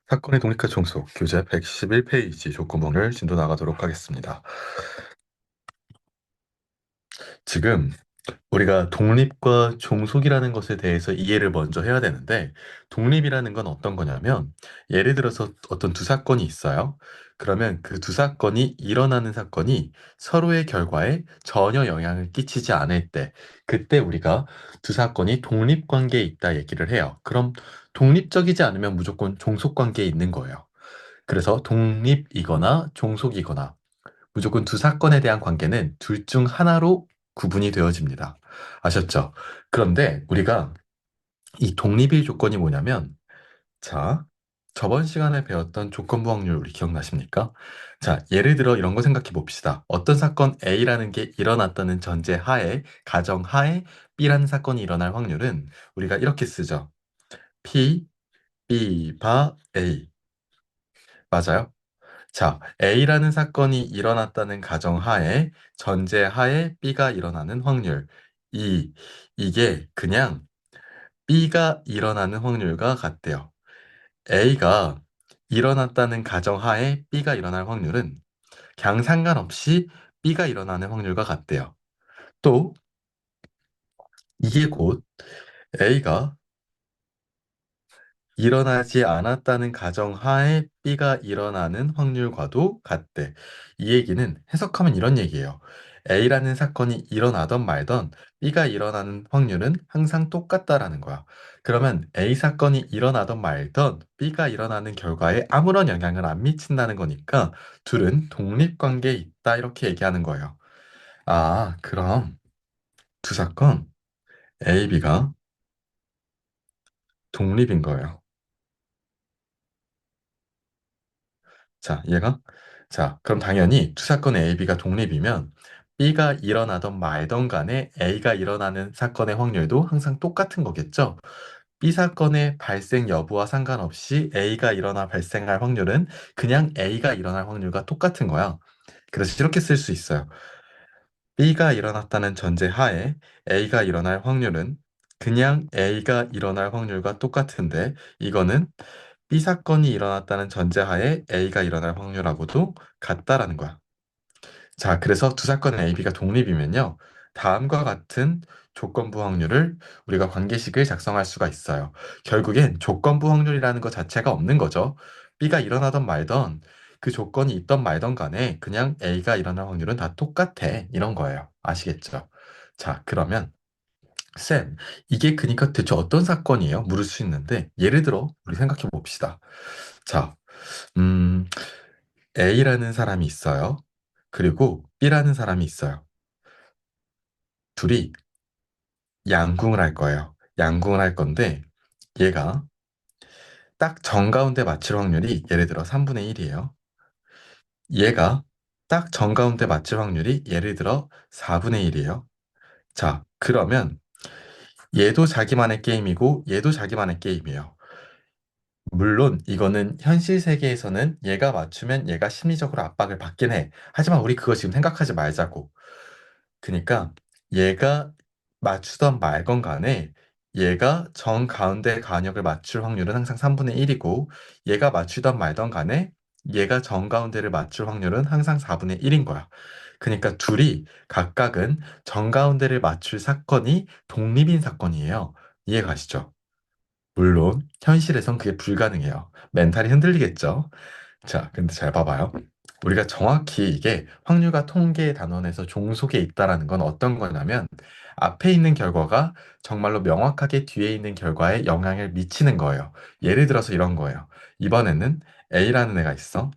사건의 독립과 종속, 교재 111페이지 조건부를 진도 나가도록 하겠습니다. 지금 우리가 독립과 종속이라는 것에 대해서 이해를 먼저 해야 되는데, 독립이라는 건 어떤 거냐면, 예를 들어서 어떤 두 사건이 있어요. 그러면 그 두 사건이 일어나는 사건이 서로의 결과에 전혀 영향을 끼치지 않을 때, 그때 우리가 두 사건이 독립관계에 있다 얘기를 해요. 그럼 독립적이지 않으면 무조건 종속관계에 있는 거예요. 그래서 독립이거나 종속이거나 무조건 두 사건에 대한 관계는 둘 중 하나로 구분이 되어집니다. 아셨죠? 그런데 우리가 이 독립일 조건이 뭐냐면, 자, 저번 시간에 배웠던 조건부 확률 우리 기억나십니까? 자, 예를 들어 이런 거 생각해 봅시다. 어떤 사건 A라는 게 일어났다는 전제 하에, 가정 하에 B라는 사건이 일어날 확률은 우리가 이렇게 쓰죠. P, B, 바 A. 맞아요? 자, A라는 사건이 일어났다는 가정하에, 전제하에 B가 일어나는 확률. 이, 이게 그냥 B가 일어나는 확률과 같대요. A가 일어났다는 가정하에 B가 일어날 확률은 그냥 상관없이 B가 일어나는 확률과 같대요. 또, 이게 곧 A가 일어나지 않았다는 가정하에 B가 일어나는 확률과도 같대. 이 얘기는 해석하면 이런 얘기예요. A라는 사건이 일어나던 말던 B가 일어나는 확률은 항상 똑같다라는 거야. 그러면 A 사건이 일어나던 말던 B가 일어나는 결과에 아무런 영향을 안 미친다는 거니까 둘은 독립관계에 있다 이렇게 얘기하는 거예요. 아, 그럼 두 사건 A, B가 독립인 거예요. 자, 얘가? 자, 그럼 당연히 두 사건의 A, B가 독립이면 B가 일어나던 말던 간에 A가 일어나는 사건의 확률도 항상 똑같은 거겠죠? B 사건의 발생 여부와 상관없이 A가 일어나 발생할 확률은 그냥 A가 일어날 확률과 똑같은 거야. 그래서 이렇게 쓸 수 있어요. B가 일어났다는 전제 하에 A가 일어날 확률은 그냥 A가 일어날 확률과 똑같은데 이거는 B 사건이 일어났다는 전제하에 A가 일어날 확률하고도 같다라는 거야. 자, 그래서 두 사건 A, B가 독립이면요. 다음과 같은 조건부 확률을 우리가 관계식을 작성할 수가 있어요. 결국엔 조건부 확률이라는 것 자체가 없는 거죠. B가 일어나던 말던 그 조건이 있던 말던 간에 그냥 A가 일어날 확률은 다 똑같아. 이런 거예요. 아시겠죠? 자, 그러면 쌤, 이게 그니까 대체 어떤 사건이에요? 물을 수 있는데 예를 들어 우리 생각해 봅시다. 자, 음, A라는 사람이 있어요. 그리고 B라는 사람이 있어요. 둘이 양궁을 할 거예요. 양궁을 할 건데 얘가 딱 정가운데 맞출 확률이 예를 들어 3분의 1이에요. 얘가 딱 정가운데 맞출 확률이 예를 들어 4분의 1이에요. 자, 그러면 얘도 자기만의 게임이고 얘도 자기만의 게임이에요. 물론 이거는 현실 세계에서는 얘가 맞추면 얘가 심리적으로 압박을 받긴 해. 하지만 우리 그거 지금 생각하지 말자고. 그러니까 얘가 맞추던 말건 간에 얘가 정 가운데 간역을 맞출 확률은 항상 3분의 1이고 얘가 맞추던 말던 간에 얘가 정 가운데를 맞출 확률은 항상 4분의 1인 거야. 그러니까 둘이 각각은 정 가운데를 맞출 사건이 독립인 사건이에요. 이해가시죠? 물론 현실에선 그게 불가능해요. 멘탈이 흔들리겠죠? 자, 근데 잘 봐봐요. 우리가 정확히 이게 확률과 통계의 단원에서 종속에 있다라는 건 어떤 거냐면 앞에 있는 결과가 정말로 명확하게 뒤에 있는 결과에 영향을 미치는 거예요. 예를 들어서 이런 거예요. 이번에는 A라는 애가 있어.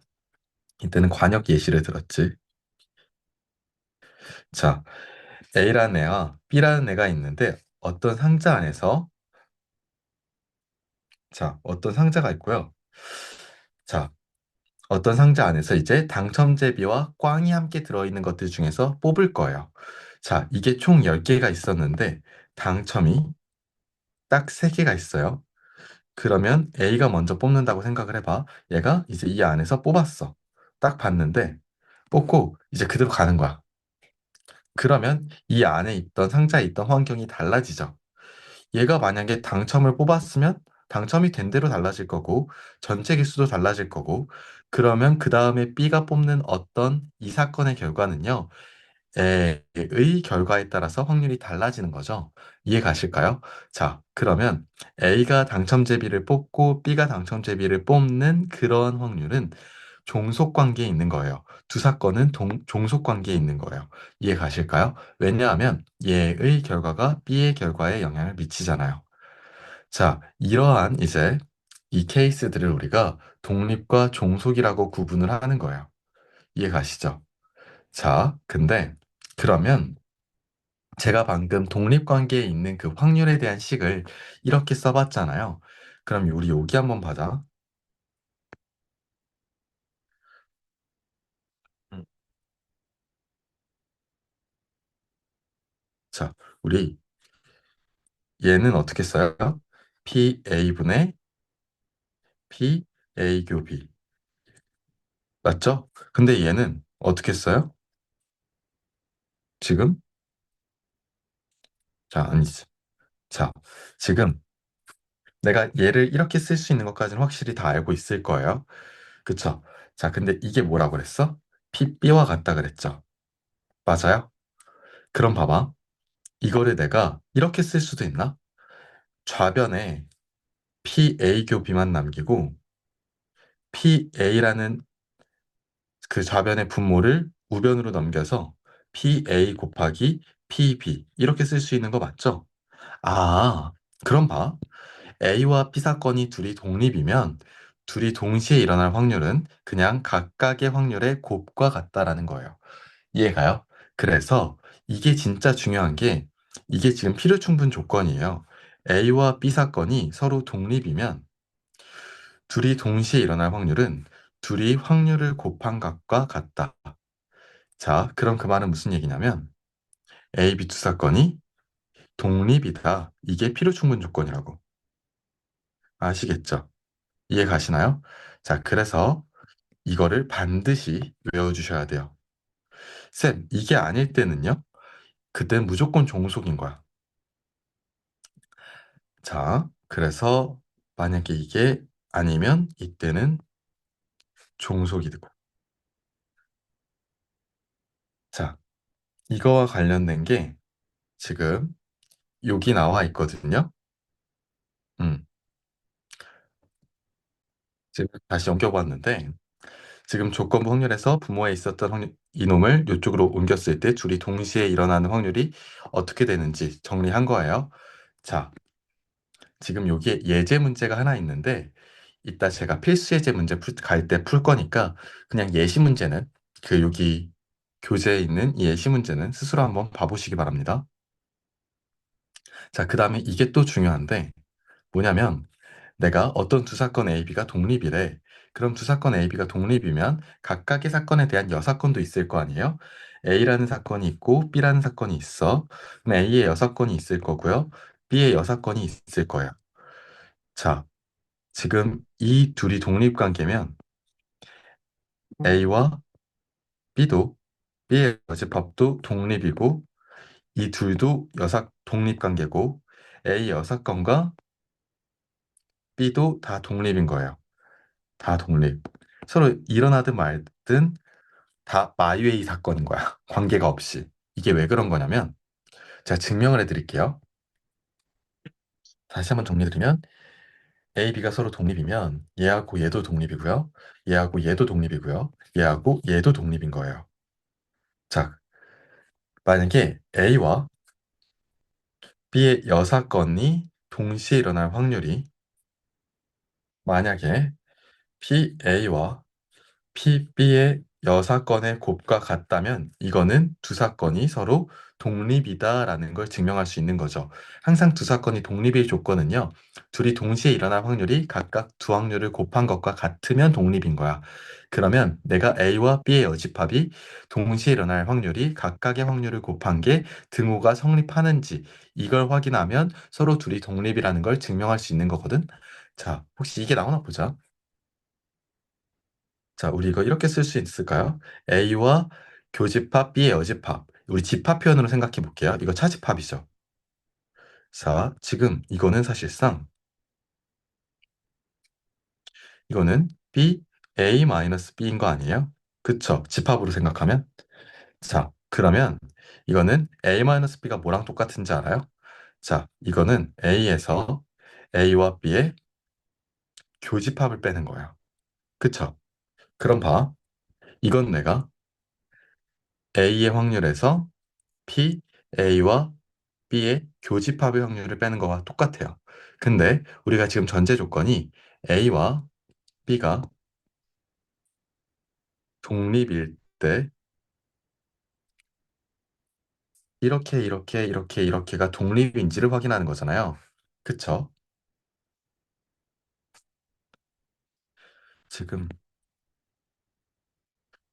이때는 관역 예시를 들었지. 자, A라는 애와 B라는 애가 있는데 어떤 상자 안에서 어떤 상자가 있고요. 자, 어떤 상자 안에서 이제 당첨제비와 꽝이 함께 들어있는 것들 중에서 뽑을 거예요. 자, 이게 총 10개가 있었는데 당첨이 딱 3개가 있어요. 그러면 A가 먼저 뽑는다고 생각을 해봐. 얘가 이제 이 안에서 뽑았어. 딱 봤는데 뽑고 이제 그대로 가는 거야. 그러면 이 안에 있던 상자에 있던 환경이 달라지죠. 얘가 만약에 당첨을 뽑았으면 당첨이 된 대로 달라질 거고, 전체 개수도 달라질 거고, 그러면 그 다음에 B가 뽑는 어떤 이 사건의 결과는요, A의 결과에 따라서 확률이 달라지는 거죠. 이해 가실까요? 자, 그러면 A가 당첨제비를 뽑고 B가 당첨제비를 뽑는 그런 확률은 종속관계에 있는 거예요. 두 사건은 종속관계에 있는 거예요. 이해 가실까요? 왜냐하면 얘의 결과가 B의 결과에 영향을 미치잖아요. 자, 이러한 이제 이 케이스들을 우리가 독립과 종속이라고 구분을 하는 거예요. 이해 가시죠? 자, 근데 그러면 제가 방금 독립관계에 있는 그 확률에 대한 식을 이렇게 써봤잖아요. 그럼 우리 여기 한번 봐자. 음. 자, 우리 얘는 어떻게 써요? PA분의 PA 교비. 맞죠? 근데 얘는 어떻게 써요? 지금? 자, 아니지. 자, 지금 내가 얘를 이렇게 쓸 수 있는 것까지는 확실히 다 알고 있을 거예요. 그쵸? 자, 근데 이게 뭐라고 그랬어? PB와 같다 그랬죠? 맞아요? 그럼 봐봐. 이거를 내가 이렇게 쓸 수도 있나? 좌변에 PA 교비만 남기고 PA라는 그 좌변의 분모를 우변으로 넘겨서 PA 곱하기 PB 이렇게 쓸 수 있는 거 맞죠? 아, 그럼 봐. A와 B 사건이 둘이 독립이면 둘이 동시에 일어날 확률은 그냥 각각의 확률의 곱과 같다라는 거예요. 이해가요? 그래서 이게 진짜 중요한 게 이게 지금 필요충분 조건이에요. A와 B 사건이 서로 독립이면 둘이 동시에 일어날 확률은 둘이 확률을 곱한 값과 같다. 자, 그럼 그 말은 무슨 얘기냐면 A, B 두 사건이 독립이다. 이게 필요충분 조건이라고. 아시겠죠? 이해 가시나요? 자, 그래서 이거를 반드시 외워주셔야 돼요. 쌤, 이게 아닐 때는요? 그땐 무조건 종속인 거야. 자, 그래서 만약에 이게 아니면 이때는 종속이 되고. 자, 이거와 관련된 게 지금 여기 나와 있거든요. 음, 지금 다시 옮겨봤는데 지금 조건부 확률에서 부모에 있었던 확률, 이놈을 이쪽으로 옮겼을 때 둘이 동시에 일어나는 확률이 어떻게 되는지 정리한 거예요. 자, 지금 여기에 예제 문제가 하나 있는데 이따 제가 필수 예제 문제 갈 때 풀 거니까 그냥 예시 문제는 그 여기 교재에 있는 이 예시 문제는 스스로 한번 봐보시기 바랍니다. 자, 그 다음에 이게 또 중요한데 뭐냐면 내가 어떤 두 사건 A, B가 독립이래. 그럼 두 사건 A, B가 독립이면 각각의 사건에 대한 여사건도 있을 거 아니에요? A라는 사건이 있고 B라는 사건이 있어. 그럼 A의 여사건이 있을 거고요. B의 여사건이 있을 거예요. 자, 지금 이 둘이 독립관계면 A와 B도 B의 여집합도 독립이고 이 둘도 여사 독립관계고 A 여사건과 B도 다 독립인 거예요. 다 독립. 서로 일어나든 말든 다 마이웨이 사건인 거야. 관계가 없이. 이게 왜 그런 거냐면 제가 증명을 해드릴게요. 다시 한번 정리드리면 A, B가 서로 독립이면 얘하고 얘도 독립이고요. 얘하고 얘도 독립이고요. 얘하고 얘도 독립인 거예요. 자, 만약에 A와 B의 여사건이 동시에 일어날 확률이 만약에 PA와 PB의 여사건의 곱과 같다면 이거는 두 사건이 서로 독립이다라는 걸 증명할 수 있는 거죠. 항상 두 사건이 독립의 조건은요. 둘이 동시에 일어날 확률이 각각 두 확률을 곱한 것과 같으면 독립인 거야. 그러면 내가 A와 B의 여집합이 동시에 일어날 확률이 각각의 확률을 곱한 게 등호가 성립하는지 이걸 확인하면 서로 둘이 독립이라는 걸 증명할 수 있는 거거든. 자, 혹시 이게 나오나 보자. 자, 우리 이거 이렇게 쓸 수 있을까요? A와 교집합, B의 여집합. 우리 집합 표현으로 생각해 볼게요. 이거 차집합이죠. 자, 지금 이거는 사실상 이거는 B, A 마이너스 B인 거 아니에요? 그쵸? 집합으로 생각하면? 자, 그러면 이거는 A 마이너스 B가 뭐랑 똑같은지 알아요? 자, 이거는 A에서 A와 B의 교집합을 빼는 거예요. 그쵸? 그럼 봐. 이건 내가 A의 확률에서 P, A와 B의 교집합의 확률을 빼는 거와 똑같아요. 근데 우리가 지금 전제 조건이 A와 B가 독립일 때 이렇게가 독립인지를 확인하는 거잖아요. 그쵸? 지금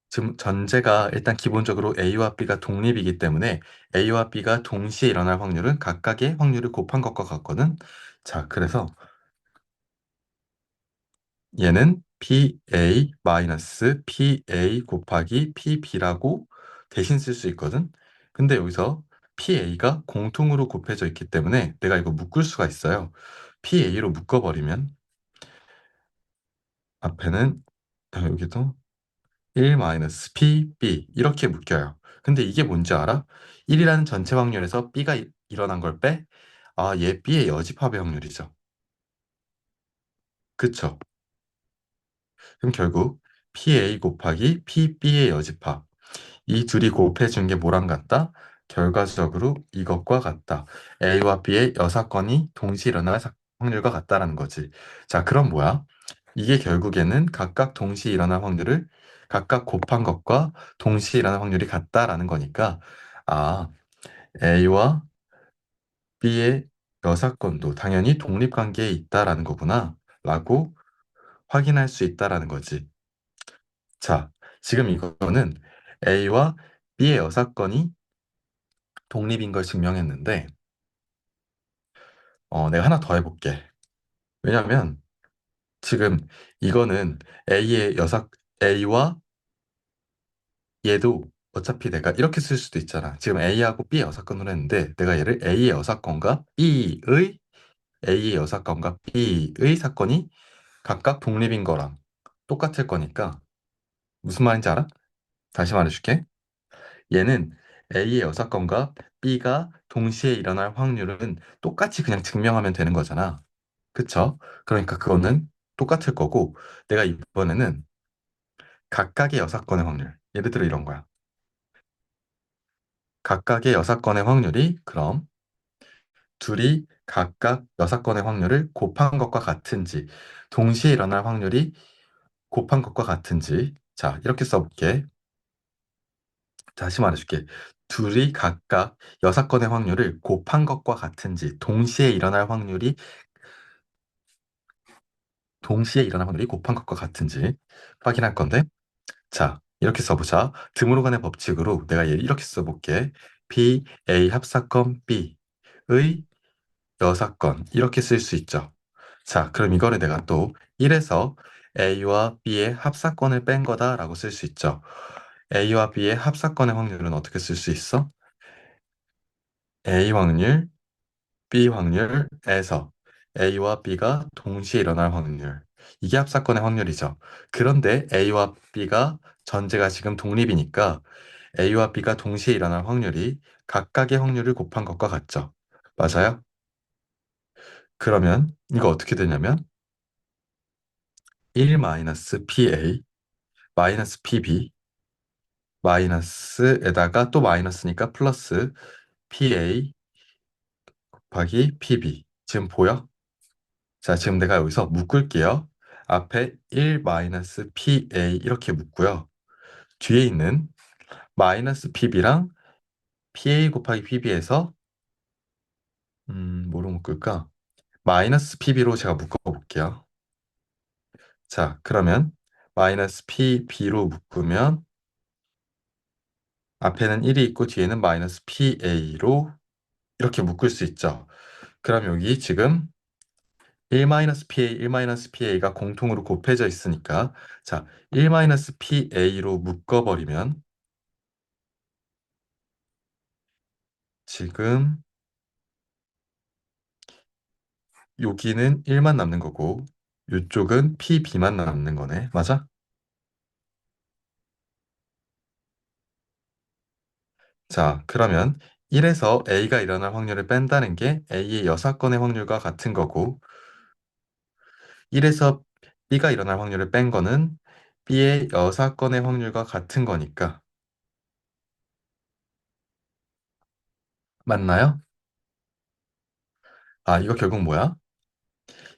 지금 전제가 일단 기본적으로 A와 B가 독립이기 때문에 A와 B가 동시에 일어날 확률은 각각의 확률을 곱한 것과 같거든. 자, 그래서 얘는 PA 마이너스 PA 곱하기 PB라고 대신 쓸 수 있거든. 근데 여기서 PA가 공통으로 곱해져 있기 때문에 내가 이거 묶을 수가 있어요. PA로 묶어버리면 앞에는 여기도 1 마이너스 PB 이렇게 묶여요. 근데 이게 뭔지 알아? 1이라는 전체 확률에서 B가 일어난 걸 빼? 아, 얘 B의 여집합의 확률이죠. 그쵸? 그럼 결국 PA 곱하기 PB의 여집합. 이 둘이 곱해준 게 뭐랑 같다? 결과적으로 이것과 같다. A와 B의 여사건이 동시에 일어날 확률과 같다라는 거지. 자, 그럼 뭐야? 이게 결국에는 각각 동시에 일어날 확률을 각각 곱한 것과 동시에 일어날 확률이 같다라는 거니까, 아, A와 B의 여사건도 당연히 독립관계에 있다라는 거구나, 라고 확인할 수 있다라는 거지. 자, 지금 이거는 A와 B의 여사건이 독립인 걸 증명했는데, 내가 하나 더 해볼게. 왜냐면 지금 이거는 A와 얘도 어차피 내가 이렇게 쓸 수도 있잖아. 지금 A하고 B의 여사건으로 했는데 내가 얘를 A의 여사건과 B의 사건이 각각 독립인 거랑 똑같을 거니까 무슨 말인지 알아? 다시 말해줄게. 얘는 A의 여사건과 B가 동시에 일어날 확률은 똑같이 그냥 증명하면 되는 거잖아. 그쵸? 그러니까 그거는 똑같을 거고 내가 이번에는 각각의 여사건의 확률. 예를 들어 이런 거야. 각각의 여사건의 확률이 그럼 둘이 각각 여사건의 확률을 곱한 것과 같은지, 동시에 일어날 확률이 곱한 것과 같은지. 자, 이렇게 써볼게. 다시 말해줄게. 둘이 각각 여사건의 확률을 곱한 것과 같은지, 동시에 일어날 확률이 곱한 것과 같은지 확인할 건데, 자, 이렇게 써보자. 드므로간의 법칙으로 내가 얘를 이렇게 써볼게. P, A 합사건 B의 여사건 이렇게 쓸 수 있죠. 자, 그럼 이거를 내가 또 1에서 A와 B의 합사건을 뺀 거다라고 쓸 수 있죠. A와 B의 합사건의 확률은 어떻게 쓸 수 있어? A 확률, B 확률에서 A와 B가 동시에 일어날 확률. 이게 합사건의 확률이죠. 그런데 A와 B가 전제가 지금 독립이니까 A와 B가 동시에 일어날 확률이 각각의 확률을 곱한 것과 같죠. 맞아요? 그러면 이거 어떻게 되냐면 1 마이너스 PA 마이너스 PB 마이너스에다가 또 마이너스니까 플러스 PA 곱하기 PB. 지금 보여? 자, 지금 내가 여기서 묶을게요. 앞에 1 마이너스 PA 이렇게 묶고요. 뒤에 있는 마이너스 PB랑 PA 곱하기 PB에서 뭐로 묶을까? 마이너스 PB로 제가 묶어볼게요. 자, 그러면 마이너스 PB로 묶으면 앞에는 1이 있고 뒤에는 마이너스 PA로 이렇게 묶을 수 있죠. 그럼 여기 지금 1-PA, 1-PA가 공통으로 곱해져 있으니까 자, 1-PA로 묶어버리면 지금 여기는 1만 남는 거고 이쪽은 P, B만 남는 거네. 맞아? 자, 그러면 1에서 A가 일어날 확률을 뺀다는 게 A의 여사건의 확률과 같은 거고, 1에서 B가 일어날 확률을 뺀 거는 B의 여사건의 확률과 같은 거니까. 맞나요? 아, 이거 결국 뭐야?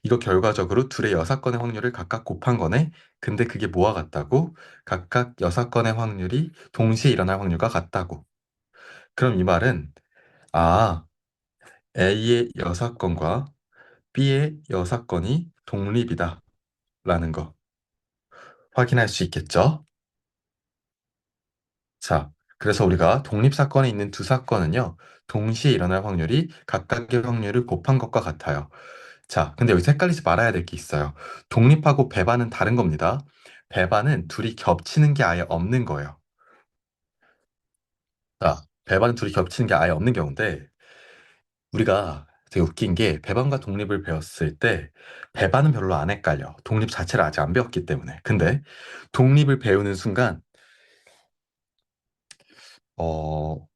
이거 결과적으로 둘의 여사건의 확률을 각각 곱한 거네? 근데 그게 뭐와 같다고? 각각 여사건의 확률이 동시에 일어날 확률과 같다고. 그럼 이 말은, 아, A의 여사건과 B의 여사건이 독립이다. 라는 거 확인할 수 있겠죠? 자, 그래서 우리가 독립사건에 있는 두 사건은요, 동시에 일어날 확률이 각각의 확률을 곱한 것과 같아요. 자, 근데 여기서 헷갈리지 말아야 될 게 있어요. 독립하고 배반은 다른 겁니다. 배반은 둘이 겹치는 게 아예 없는 거예요. 자, 배반은 둘이 겹치는 게 아예 없는 경우인데, 우리가 되게 웃긴 게 배반과 독립을 배웠을 때 배반은 별로 안 헷갈려. 독립 자체를 아직 안 배웠기 때문에. 근데 독립을 배우는 순간, 어,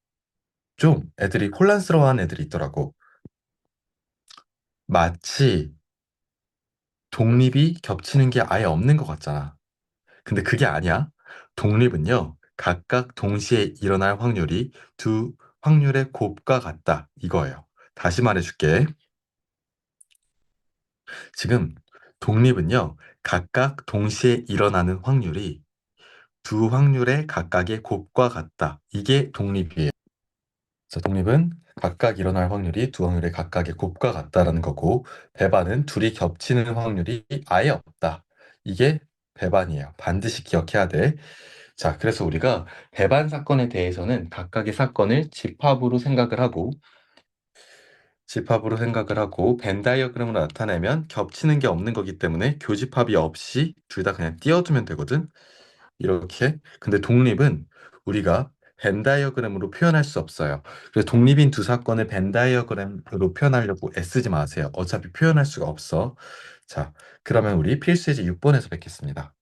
좀 애들이 혼란스러워하는 애들이 있더라고. 마치 독립이 겹치는 게 아예 없는 것 같잖아. 근데 그게 아니야. 독립은요, 각각 동시에 일어날 확률이 두 확률의 곱과 같다. 이거예요. 다시 말해줄게. 지금 독립은요, 각각 동시에 일어나는 확률이 두 확률의 각각의 곱과 같다. 이게 독립이에요. 자, 독립은 각각 일어날 확률이 두 확률의 각각의 곱과 같다라는 거고, 배반은 둘이 겹치는 확률이 아예 없다. 이게 배반이에요. 반드시 기억해야 돼. 자, 그래서 우리가 배반 사건에 대해서는 각각의 사건을 집합으로 생각을 하고 벤 다이어그램으로 나타내면 겹치는 게 없는 거기 때문에 교집합이 없이 둘 다 그냥 띄워두면 되거든. 이렇게. 근데 독립은 우리가 벤 다이어그램으로 표현할 수 없어요. 그래서 독립인 두 사건을 벤 다이어그램으로 표현하려고 애쓰지 마세요. 어차피 표현할 수가 없어. 자, 그러면 우리 필수예제 6번에서 뵙겠습니다.